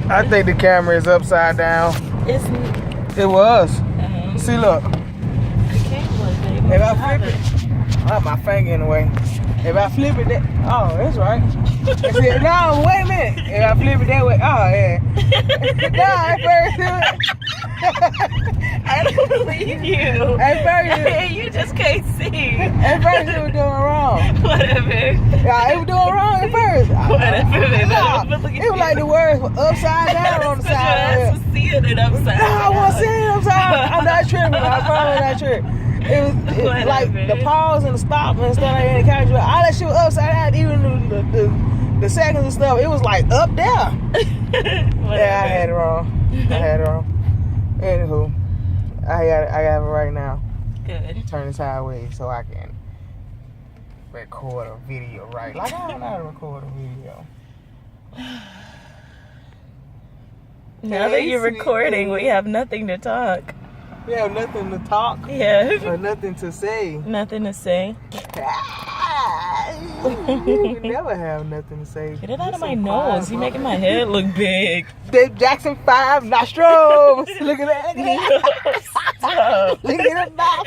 I think the camera is upside down. It was. See, look. I can't look, baby. If I flip it, I have my finger in the way. If I flip it that, oh, that's right. No, wait a minute. If I flip it that way, oh yeah. No, at first I don't believe you. At first you just can't see. At first it was doing wrong. Whatever. Yeah, it was doing wrong at first. Whatever. It was like the words were upside down on the side. I was seeing it upside down. No, I wasn't seeing it upside down. I'm not tripping. I promise I'm not tripping. It was like the pause and the stop and stuff like that. And the camera, all that shit was upside down. Even the seconds and stuff, it was like up there. Yeah, I had it wrong. Anywho, I have it right now. Good. Turn it sideways so I can record a video right. Like I don't know how to record a video. Now that you're recording, we have nothing to talk. We have nothing to talk. Yeah. Or nothing to say. Nothing to say. You never have nothing to say. Get it out of my nose. You're making my head look big. Dave Jackson 5 nostrils. Look at that. Stop. Look at that.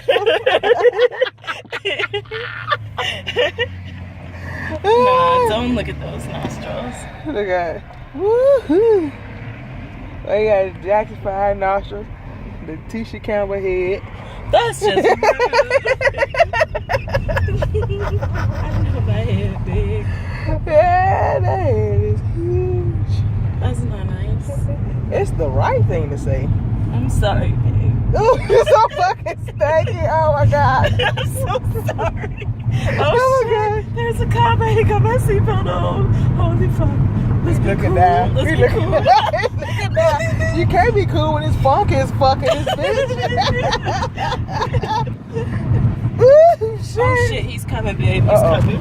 Nah, don't look at those nostrils. Look at it. Woohoo. Oh, you got Jackson 5 nostrils. The Tisha Campbell head. That's just rude. I know my head big. Yeah, that head is huge. That's not nice. It's the right thing to say. I'm sorry, babe. Oh, you're so fucking stanky. Oh my God. I'm so sorry. Oh my God. There's a cop. I ain't got my seatbelt on. Holy fuck. Let's be looking cool. down. Let's We be looking cool. down. Looking down. You can't be cool when it's funky as fucking this bitch. Ooh, shit. Oh shit, he's coming, babe. He's coming.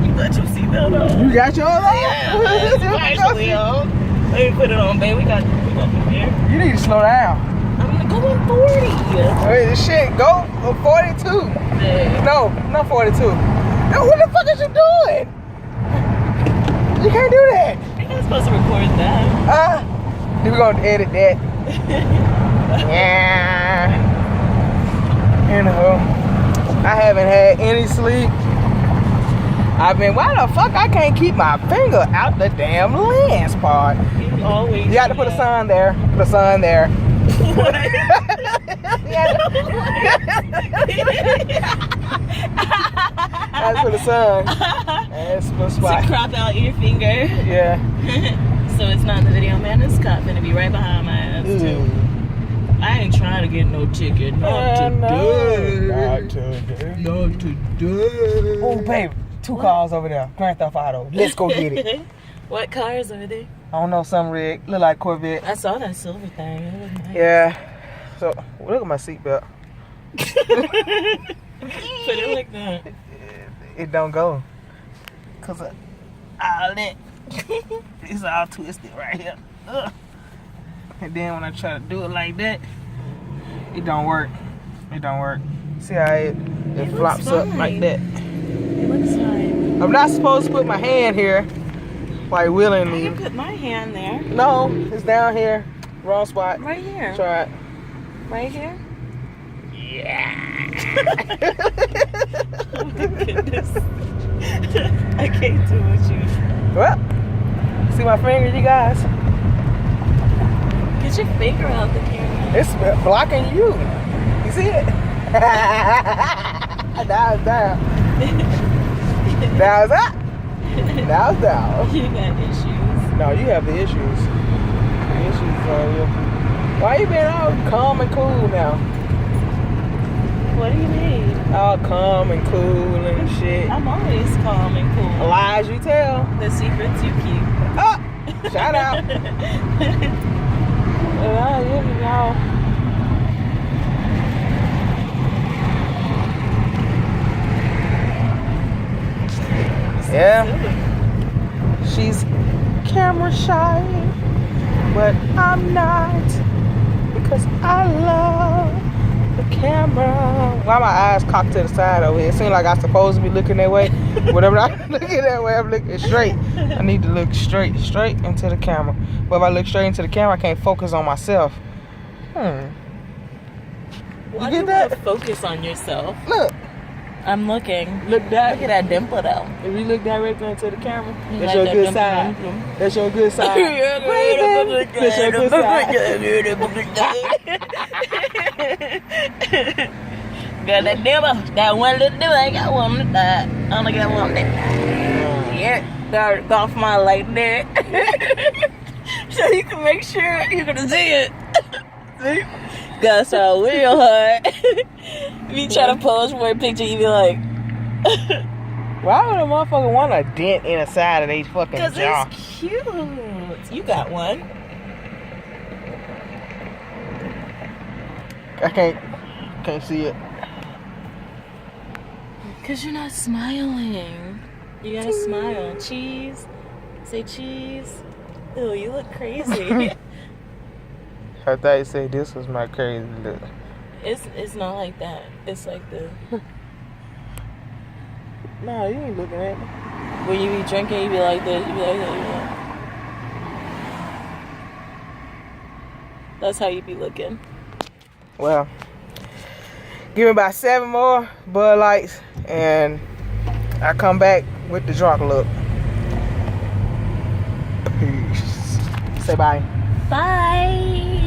You got your seatbelt on. You got yours on? Yeah, it's partially on. Let me put it on, babe. We got to here. You need to slow down. I'm going 40. Wait, this shit, go 42. Babe. No, not 42. No, what the fuck is you doing? You can't do that. You're not supposed to record that. Then we're gonna edit that. Yeah. Anyhow, I haven't had any sleep. Why the fuck I can't keep my finger out the damn lens part? You always. You got to put a sign there. Put a sign there. That's for the sun. That's for spot. To crop out your finger. Yeah. So it's not the video, man. This cop gonna be right behind my ass too. I ain't trying to get no ticket. Not today. Not today. Not today. Oh, babe. 2 cars over there. Grand Theft Auto. Let's go get it. What cars are they? I don't know, some rig. Look like Corvette. I saw that silver thing. It was nice. Yeah. So, look at my seatbelt. Put it like that. It don't go. Cause all that. It's all twisted right here. Ugh. And then when I try to do it like that, it don't work. It don't work. See how it flops up like that. It looks fine. I'm not supposed to put my hand here, like willingly. I can put my hand there. No, it's down here. Wrong spot. Right here. Try it. Right here? Yeah. Oh my goodness. I can't do what you. Well, see my fingers, you guys? Get your finger out the camera. It's blocking you. You see it? Now it's down. Now it's up. Now it's down. You got issues. No, you have the issues. The issues are you. Why you being all calm and cool now? What do you mean? All calm and cool and shit. I'm always calm and cool. Lies you tell. The secrets you keep. Oh, shout out. Y'all. Yeah. She's camera shy, but I'm not, because I love The camera. Why my eyes cocked to the side over here? It seems like I'm supposed to be looking that way. Whatever I'm looking that way, I'm looking straight. I need to look straight into the camera. But if I look straight into the camera, I can't focus on myself. Why You do get you that? wanna focus on yourself? Look. I'm looking. Look that. Look at that dimple though. If you look directly into the camera, You that's like your that good dimple, side. dimple? That's your good side. Breathing. That's your good side. Got that dimple. That one little dimple. I got one with that. I only got one with that. Yeah. Got off my light there. So you can make sure you're gonna see it. See? Got so real hard. If you try to pose for a picture, you be like, Why would a motherfucker want a dent in the side of their fucking because jaw? it's cute. You got one. I can't see it. Because you're not smiling. You gotta smile. Cheese. Say cheese. Ew, you look crazy. I thought you said this was my crazy look. It's not like that. It's like the No, you ain't looking at me. when you be drinking, you be like this. You be like that. You be like. That's how you be looking. Well, give me about 7 more Bud Lights, and I come back with the drunk look. Peace. Say bye. Bye.